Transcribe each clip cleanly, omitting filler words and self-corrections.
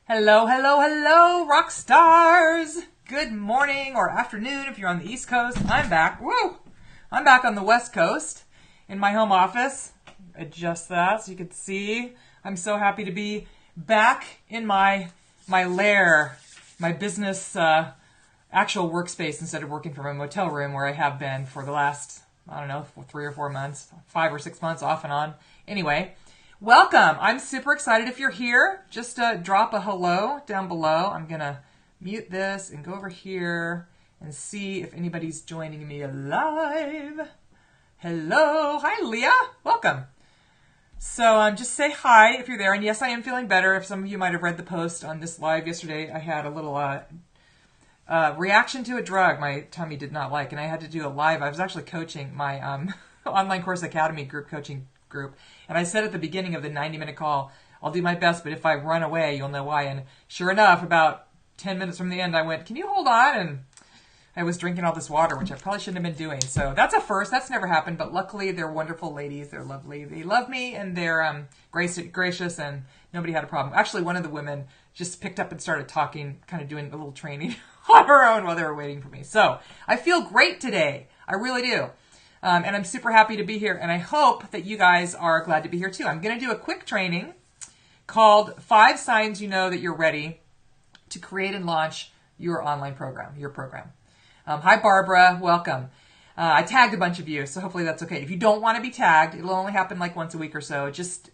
Hello, hello, hello, rock stars! Good morning or afternoon if you're on the East Coast. I'm back. Woo! I'm back on the West Coast in my home office. Adjust that so you can see. I'm so happy to be back in my lair, my business actual workspace instead of working from a motel room where I have been for the last, 3 or 4 months, 5 or 6 months off and on. Anyway, welcome. I'm super excited if you're here. Just drop a hello down below. I'm going to mute this and go over here and see if anybody's joining me live. Hello. Hi, Leah. Welcome. So just say hi if you're there. And yes, I am feeling better. If some of you might have read the post on this live yesterday, I had a little reaction to a drug my tummy did not like, and I had to do a live. I was actually coaching my Online Course Academy group coaching group, and I said at the beginning of the 90-minute call, I'll do my best, but if I run away, you'll know why. And sure enough, about 10 minutes from the end, I went, can you hold on? And I was drinking all this water, which I probably shouldn't have been doing. So that's a first. That's never happened, but luckily they're wonderful ladies. They're lovely. They love me, and they're gracious, and nobody had a problem. Actually, one of the women just picked up and started talking, kind of doing a little training on her own while they were waiting for me. So I feel great today. I really do. And I'm super happy to be here, and I hope that you guys are glad to be here too. I'm going to do a quick training called 5 Signs You Know That You're Ready to Create and Launch Your Online Program, your program. Hi, Barbara. Welcome. I tagged a bunch of you, so hopefully that's okay. If you don't want to be tagged, it'll only happen like once a week or so. Just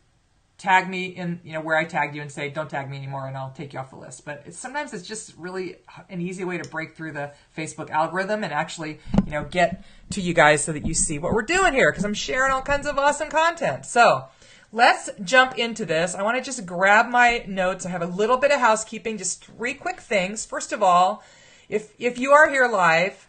tag me in, where I tagged you and say, don't tag me anymore, and I'll take you off the list. But sometimes it's just really an easy way to break through the Facebook algorithm and actually, get to you guys so that you see what we're doing here, because I'm sharing all kinds of awesome content. So let's jump into this. I want to just grab my notes. I have a little bit of housekeeping, just 3 quick things. First of all, if you are here live,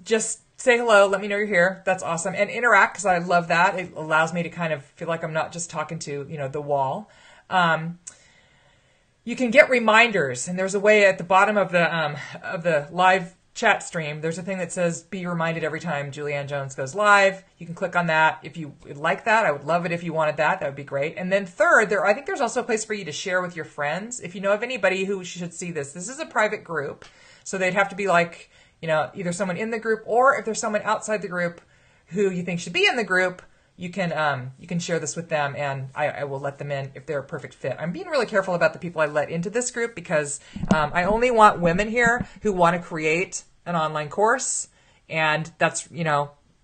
just say hello. Let me know you're here. That's awesome. And interact, because I love that. It allows me to kind of feel like I'm not just talking to, the wall. You can get reminders, and there's a way at the bottom of the live chat stream. There's a thing that says, be reminded every time Julianne Jones goes live. You can click on that if you would like that. I would love it if you wanted that. That would be great. And then third, I think there's also a place for you to share with your friends. If you know of anybody who should see this, this is a private group. So they'd have to be like, either someone in the group, or if there's someone outside the group who you think should be in the group, you can share this with them, and I will let them in if they're a perfect fit. I'm being really careful about the people I let into this group, because I only want women here who want to create an online course, and that's,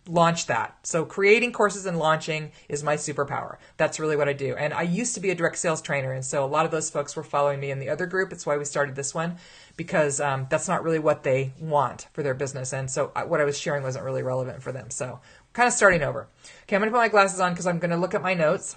launch that. So creating courses and launching is my superpower. That's really what I do. And I used to be a direct sales trainer, and so a lot of those folks were following me in the other group. It's why we started this one, because that's not really what they want for their business. And so what I was sharing wasn't really relevant for them. So kind of starting over. Okay, I'm going to put my glasses on because I'm going to look at my notes.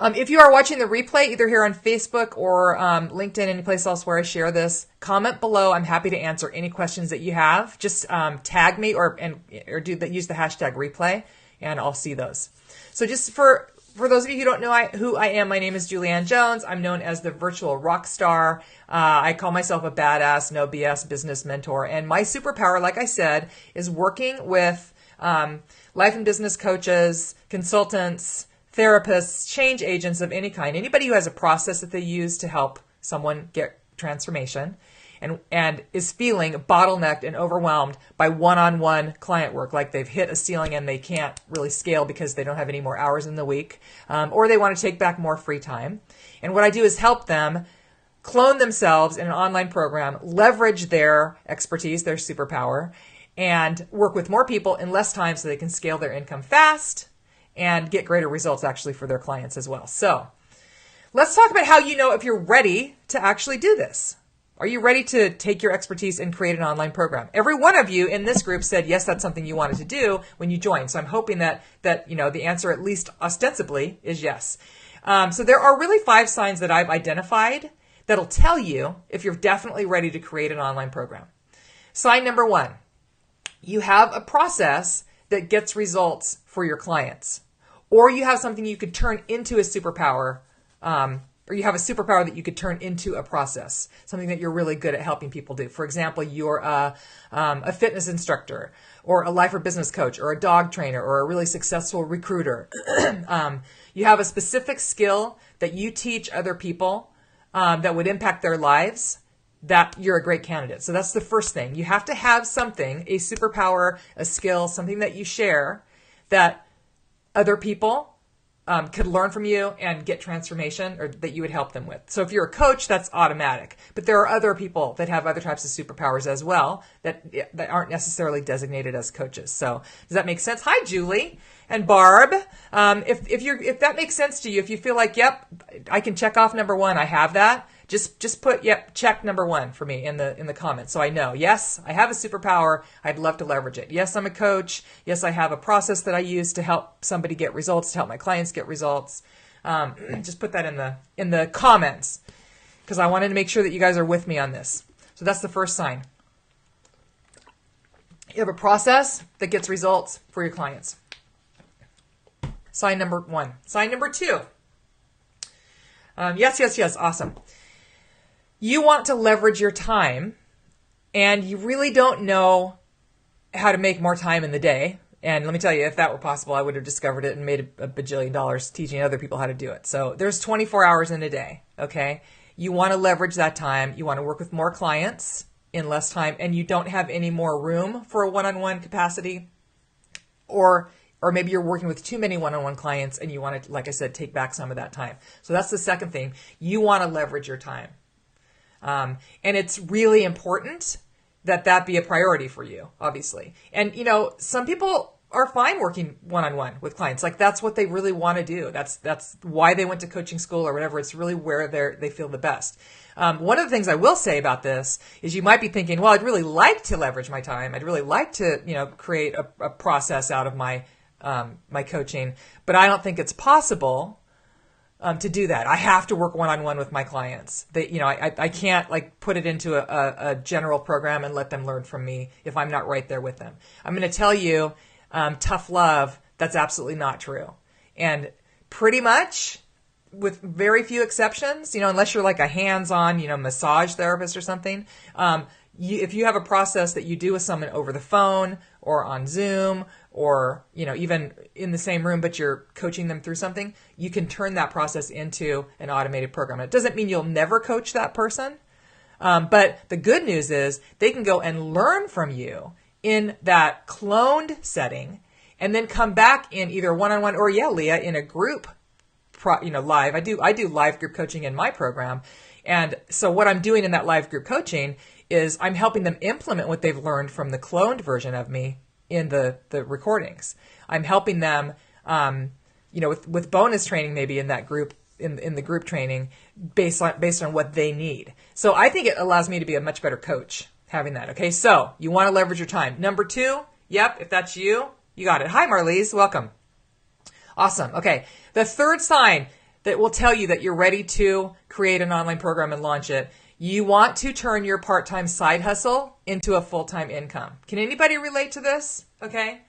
If you are watching the replay, either here on Facebook or LinkedIn, any place else where I share this, comment below. I'm happy to answer any questions that you have. Just tag me or use the hashtag replay, and I'll see those. So just for those of you who don't know who I am, my name is Julianne Jones. I'm known as the virtual rock star. I call myself a badass, no BS business mentor. And my superpower, like I said, is working with life and business coaches, consultants, therapists, change agents of any kind, anybody who has a process that they use to help someone get transformation and is feeling bottlenecked and overwhelmed by one-on-one client work, like they've hit a ceiling and they can't really scale because they don't have any more hours in the week, or they want to take back more free time. And what I do is help them clone themselves in an online program, leverage their expertise, their superpower, and work with more people in less time so they can scale their income fast and get greater results actually for their clients as well. So let's talk about how you know if you're ready to actually do this. Are you ready to take your expertise and create an online program? Every one of you in this group said, yes, that's something you wanted to do when you joined. So I'm hoping that the answer, at least ostensibly, is yes. So there are really 5 signs that I've identified that'll tell you if you're definitely ready to create an online program. Sign number 1, you have a process that gets results for your clients. Or you have something you could turn into a superpower, or you have a superpower that you could turn into a process, something that you're really good at helping people do. For example, you're a fitness instructor, or a life or business coach, or a dog trainer, or a really successful recruiter. You have a specific skill that you teach other people that would impact their lives, that you're a great candidate. So that's the first thing. You have to have something, a superpower, a skill, something that you share that other people could learn from you and get transformation, or that you would help them with. So if you're a coach, that's automatic. But there are other people that have other types of superpowers as well that aren't necessarily designated as coaches. So does that make sense? Hi, Julie and Barb. If that makes sense to you, if you feel like, yep, I can check off number one, I have that. Just put, yep, check number one for me in the comments. So I know, yes, I have a superpower. I'd love to leverage it. Yes, I'm a coach. Yes, I have a process that I use to help somebody get results, to help my clients get results. Just put that in the comments, because I wanted to make sure that you guys are with me on this. So that's the first sign. You have a process that gets results for your clients. Sign number one. Sign number two. Yes. Awesome. You want to leverage your time, and you really don't know how to make more time in the day. And let me tell you, if that were possible, I would have discovered it and made a bajillion dollars teaching other people how to do it. So there's 24 hours in a day, okay? You want to leverage that time. You want to work with more clients in less time, and you don't have any more room for a one-on-one capacity, or maybe you're working with too many one-on-one clients and you want to, like I said, take back some of that time. So that's the second thing. You want to leverage your time. And it's really important that be a priority for you, obviously. And, some people are fine working one-on-one with clients. Like, that's what they really want to do. That's why they went to coaching school or whatever. It's really where they feel the best. One of the things I will say about this is you might be thinking, well, I'd really like to leverage my time. I'd really like to, create a process out of my coaching, but I don't think it's possible to do that. I have to work one-on-one with my clients. I can't put it into a general program and let them learn from me if I'm not right there with them. I'm going to tell you, tough love, that's absolutely not true. And pretty much, with very few exceptions, unless you're like a hands-on, massage therapist or something, if you have a process that you do with someone over the phone or on Zoom, or, even in the same room, but you're coaching them through something, you can turn that process into an automated program. It doesn't mean you'll never coach that person. But the good news is they can go and learn from you in that cloned setting, and then come back in either one-on-one or, Leah, in a group, live. I do live group coaching in my program. And so what I'm doing in that live group coaching is I'm helping them implement what they've learned from the cloned version of me in the recordings. I'm helping them, with bonus training maybe in that group, in the group training, based on what they need. So I think it allows me to be a much better coach having that. Okay, so you want to leverage your time. Number two, yep, if that's you, you got it. Hi, Marlies, welcome. Awesome. Okay, the third sign that will tell you that you're ready to create an online program and launch it. You want to turn your part-time side hustle into a full-time income. Can anybody relate to this? Okay.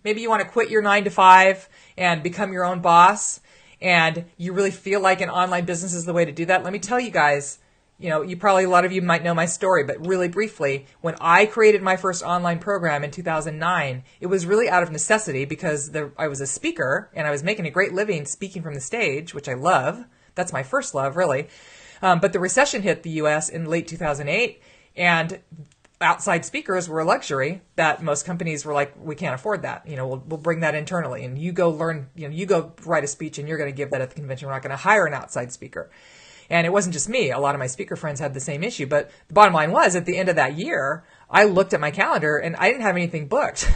Maybe you want to quit your 9-to-5 and become your own boss, and you really feel like an online business is the way to do that. Let me tell you guys, a lot of you might know my story, but really briefly, when I created my first online program in 2009, it was really out of necessity because I was a speaker and I was making a great living speaking from the stage, which I love. That's my first love, really. But the recession hit the U.S. in late 2008, and outside speakers were a luxury that most companies were like, we can't afford that. We'll bring that internally, and you go learn, you go write a speech and you're going to give that at the convention. We're not going to hire an outside speaker. And it wasn't just me. A lot of my speaker friends had the same issue. But the bottom line was, at the end of that year, I looked at my calendar and I didn't have anything booked.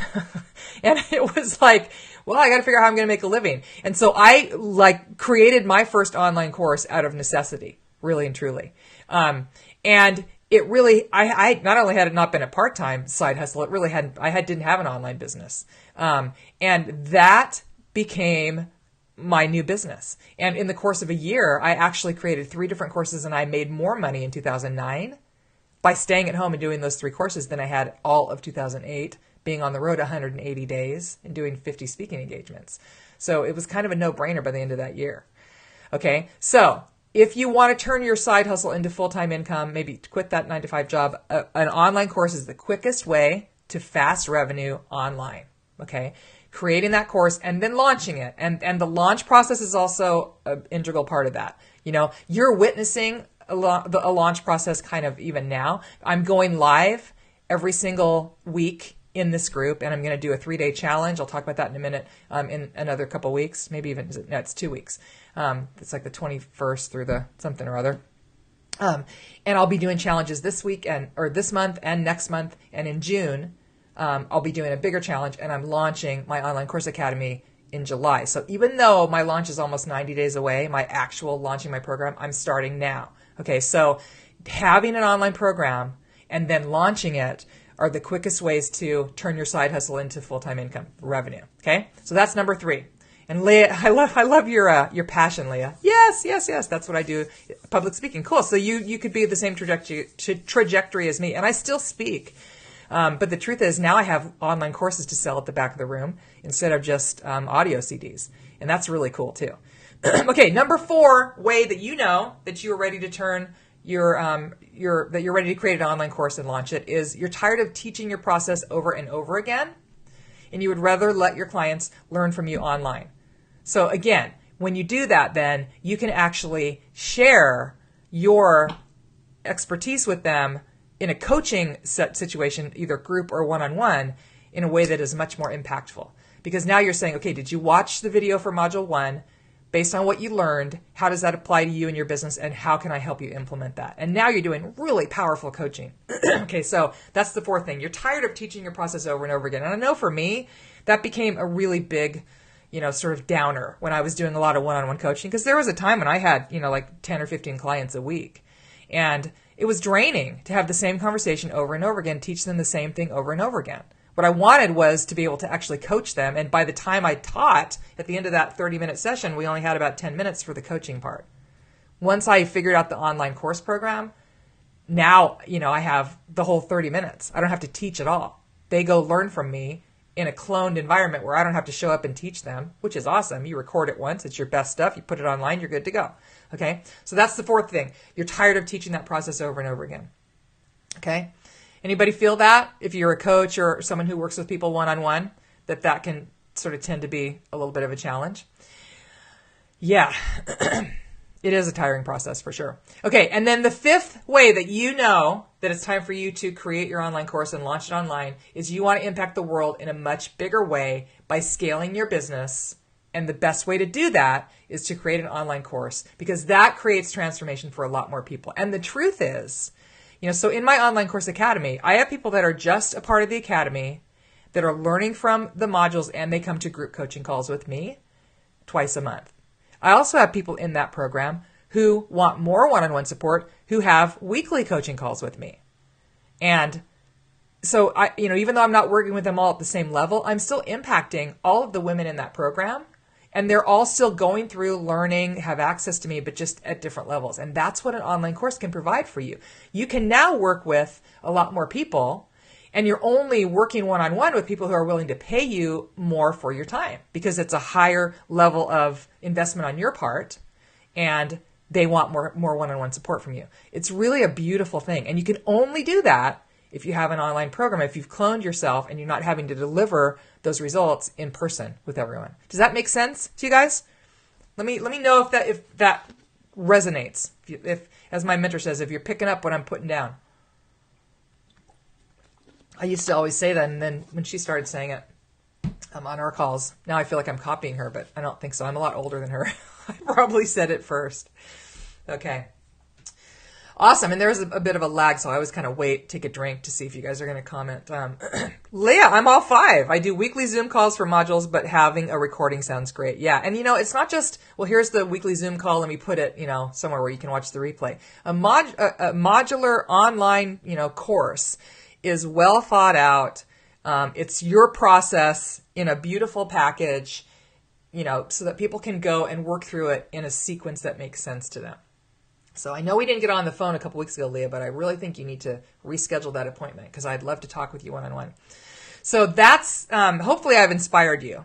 And it was like, well, I got to figure out how I'm going to make a living. And so I created my first online course out of necessity, really and truly. And it really, I not only had it not been a part-time side hustle, it really didn't have an online business. And that became my new business. And in the course of a year, I actually created 3 different courses, and I made more money in 2009 by staying at home and doing those 3 courses than I had all of 2008, being on the road 180 days and doing 50 speaking engagements. So it was kind of a no-brainer by the end of that year. Okay, so if you want to turn your side hustle into full-time income, maybe quit that 9-to-5 job, an online course is the quickest way to fast revenue online. Okay, creating that course and then launching it. And the launch process is also an integral part of that. You're witnessing a launch process kind of even now. I'm going live every single week in this group, and I'm going to do a 3-day challenge. I'll talk about that in a minute, in another couple weeks, maybe even, no, it's 2 weeks. It's like the 21st through the something or other. And I'll be doing challenges this week or this month and next month. And in June, I'll be doing a bigger challenge, and I'm launching my online course academy in July. So even though my launch is almost 90 days away, my actual launching my program, I'm starting now. Okay. So having an online program and then launching it are the quickest ways to turn your side hustle into full-time income revenue. Okay. So that's number 3. And Leah, I love your passion, Leah. Yes. That's what I do. Public speaking. Cool. So you could be the same trajectory as me, and I still speak. But the truth is now I have online courses to sell at the back of the room instead of just audio CDs. And that's really cool too. Okay, number 4 way that you know that you are ready to turn that you're ready to create an online course and launch it is you're tired of teaching your process over and over again, and you would rather let your clients learn from you online. So again, when you do that, then you can actually share your expertise with them in a coaching situation, either group or one-on-one, in a way that is much more impactful. Because now you're saying, okay, did you watch the video for Module 1? Based on what you learned, how does that apply to you and your business, and how can I help you implement that? And now you're doing really powerful coaching. Okay, so that's the 4th thing. You're tired of teaching your process over and over again. And I know for me, that became a really big, sort of downer when I was doing a lot of one-on-one coaching, because there was a time when I had, like 10 or 15 clients a week. And it was draining to have the same conversation over and over again, teach them the same thing over and over again. What I wanted was to be able to actually coach them. And by the time I taught, at the end of that 30-minute session, we only had about 10 minutes for the coaching part. Once I figured out the online course program, now, I have the whole 30 minutes. I don't have to teach at all. They go learn from me in a cloned environment where I don't have to show up and teach them, which is awesome. You record it once. It's your best stuff. You put it online. You're good to go. Okay. So that's the 4th thing. You're tired of teaching that process over and over again. Okay. Anybody feel that? If you're a coach or someone who works with people one-on-one, that can sort of tend to be a little bit of a challenge. Yeah, it is a tiring process for sure. Okay, and then the 5th way that you know that it's time for you to create your online course and launch it online is you want to impact the world in a much bigger way by scaling your business. And the best way to do that is to create an online course, because that creates transformation for a lot more people. And the truth is, so in my online course academy, I have people that are just a part of the academy that are learning from the modules, and they come to group coaching calls with me twice a month. I also have people in that program who want more one-on-one support, who have weekly coaching calls with me. And so even though I'm not working with them all at the same level, I'm still impacting all of the women in that program. And they're all still going through, learning, have access to me, but just at different levels. And that's what an online course can provide for you. You can now work with a lot more people, and you're only working one-on-one with people who are willing to pay you more for your time, because it's a higher level of investment on your part, and they want more one-on-one support from you. It's really a beautiful thing. And you can only do that if you have an online program, if you've cloned yourself and you're not having to deliver those results in person with everyone. Does that make sense to you guys? Let me know if that resonates. If, as my mentor says, if you're picking up what I'm putting down. I used to always say that, and then when she started saying it on our calls, now I feel like I'm copying her, but I don't think so. I'm a lot older than her. I probably said it first. Okay. Awesome. And there was a bit of a lag, so I always kind of wait, take a drink to see if you guys are going to comment. Leah, I'm all 5. I do weekly Zoom calls for modules, but having a recording sounds great. Yeah. And, it's not just, well, here's the weekly Zoom call. Let me put it, somewhere where you can watch the replay. A modular online, course is well thought out. It's your process in a beautiful package, so that people can go and work through it in a sequence that makes sense to them. So I know we didn't get on the phone a couple weeks ago, Leah, but I really think you need to reschedule that appointment, because I'd love to talk with you one-on-one. So that's, hopefully I've inspired you.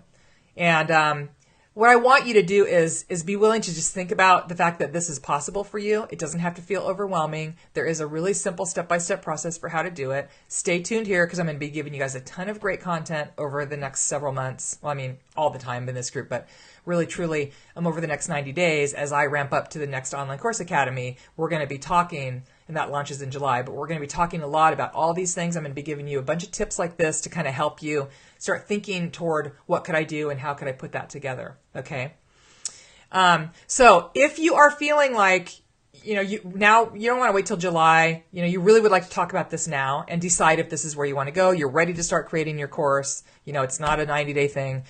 And what I want you to do is be willing to just think about the fact that this is possible for you. It doesn't have to feel overwhelming. There is a really simple step-by-step process for how to do it. Stay tuned here because I'm going to be giving you guys a ton of great content over the next several months. Well, I mean, all the time in this group, but really, truly, over the next 90 days as I ramp up to the next Online Course Academy, we're going to be talking, and that launches in July, but we're going to be talking a lot about all these things. I'm going to be giving you a bunch of tips like this to kind of help you start thinking toward what could I do and how could I put that together. Okay. So if you are feeling like, you don't want to wait till July, you really would like to talk about this now and decide if this is where you want to go. You're ready to start creating your course. It's not a 90-day thing.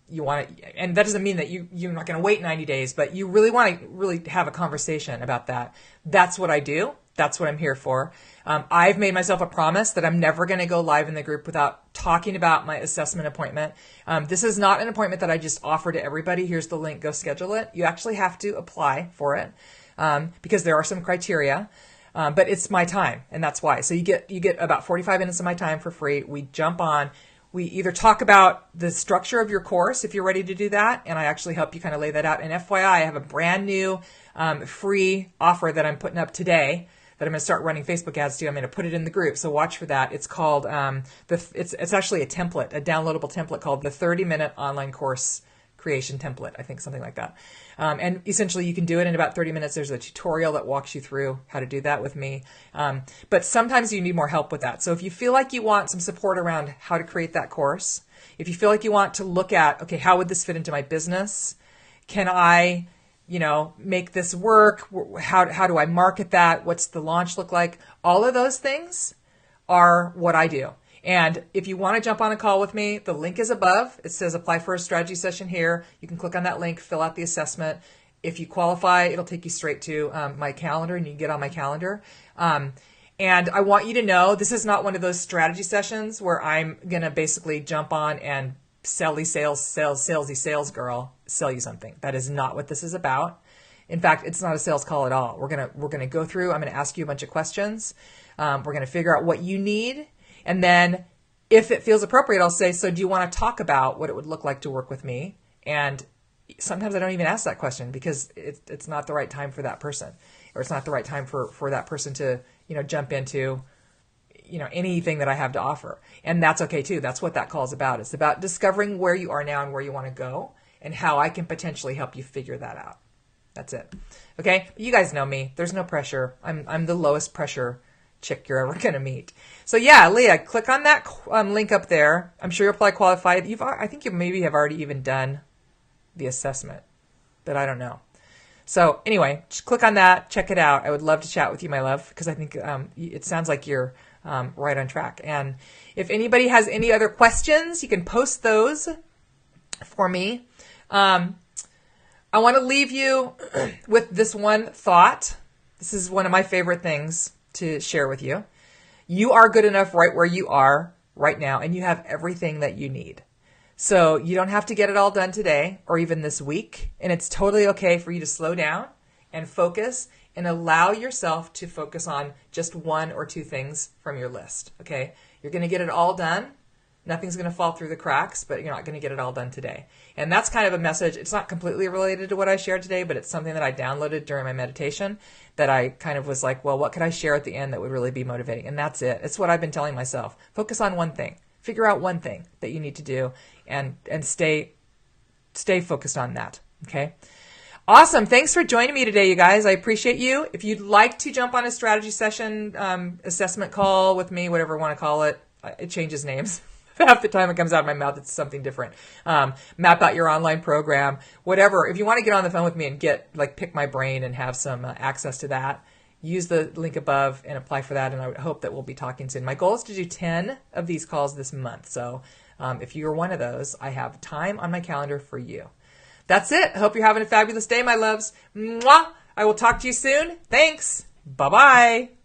You want to, and that doesn't mean that you're not going to wait 90 days, but you really want to really have a conversation about that. That's what I do. That's what I'm here for. I've made myself a promise that I'm never going to go live in the group without talking about my assessment appointment. This is not an appointment that I just offer to everybody. Here's the link, go schedule it. You actually have to apply for it because there are some criteria. But it's my time, and that's why. So you get about 45 minutes of my time for free. We jump on. We either talk about the structure of your course if you're ready to do that, and I actually help you kind of lay that out. And FYI, I have a brand new free offer that I'm putting up today that I'm going to start running Facebook ads to. I'm going to put it in the group, so watch for that. It's called it's actually a template, a downloadable template called the 30-minute online course creation template, I think, something like that. And essentially you can do it in about 30 minutes. There's a tutorial that walks you through how to do that with me. But sometimes you need more help with that. So if you feel like you want some support around how to create that course, if you feel like you want to look at, okay, how would this fit into my business? Can I, make this work? How do I market that? What's the launch look like? All of those things are what I do. And if you want to jump on a call with me, the link is above. It says apply for a strategy session here. You can click on that link, fill out the assessment. If you qualify, it'll take you straight to my calendar, and you can get on my calendar. And I want you to know this is not one of those strategy sessions where I'm going to basically jump on and salesy sales girl, sell you something. That is not what this is about. In fact, it's not a sales call at all. We're gonna go through. I'm gonna ask you a bunch of questions. We're gonna figure out what you need. And then if it feels appropriate, I'll say, so do you want to talk about what it would look like to work with me? And sometimes I don't even ask that question because it's not the right time for that person, or it's not the right time for that person to, jump into, anything that I have to offer. And that's okay too. That's what that call is about. It's about discovering where you are now and where you want to go and how I can potentially help you figure that out. That's it. Okay. You guys know me. There's no pressure. I'm the lowest pressure chick you're ever going to meet. So yeah, Leah, click on that link up there. I'm sure you'll probably qualify. I think you maybe have already even done the assessment, but I don't know. So anyway, just click on that, check it out. I would love to chat with you, my love, because I think it sounds like you're right on track. And if anybody has any other questions, you can post those for me. I want to leave you with this one thought. This is one of my favorite things to share with you. You are good enough right where you are right now, and you have everything that you need. So you don't have to get it all done today or even this week. And it's totally okay for you to slow down and focus and allow yourself to focus on just one or two things from your list. Okay. You're going to get it all done. Nothing's going to fall through the cracks, but you're not going to get it all done today. And that's kind of a message. It's not completely related to what I shared today, but it's something that I downloaded during my meditation that I kind of was like, well, what could I share at the end that would really be motivating? And that's it. It's what I've been telling myself. Focus on one thing. Figure out one thing that you need to do and stay focused on that. Okay. Awesome. Thanks for joining me today, you guys. I appreciate you. If you'd like to jump on a strategy session, assessment call with me, whatever you want to call it, it changes names. Half the time it comes out of my mouth, it's something different. Map out your online program, whatever. If you want to get on the phone with me and pick my brain and have some access to that, use the link above and apply for that. And I would hope that we'll be talking soon. My goal is to do 10 of these calls this month. So if you're one of those, I have time on my calendar for you. That's it. I hope you're having a fabulous day, my loves. Mwah! I will talk to you soon. Thanks. Bye-bye.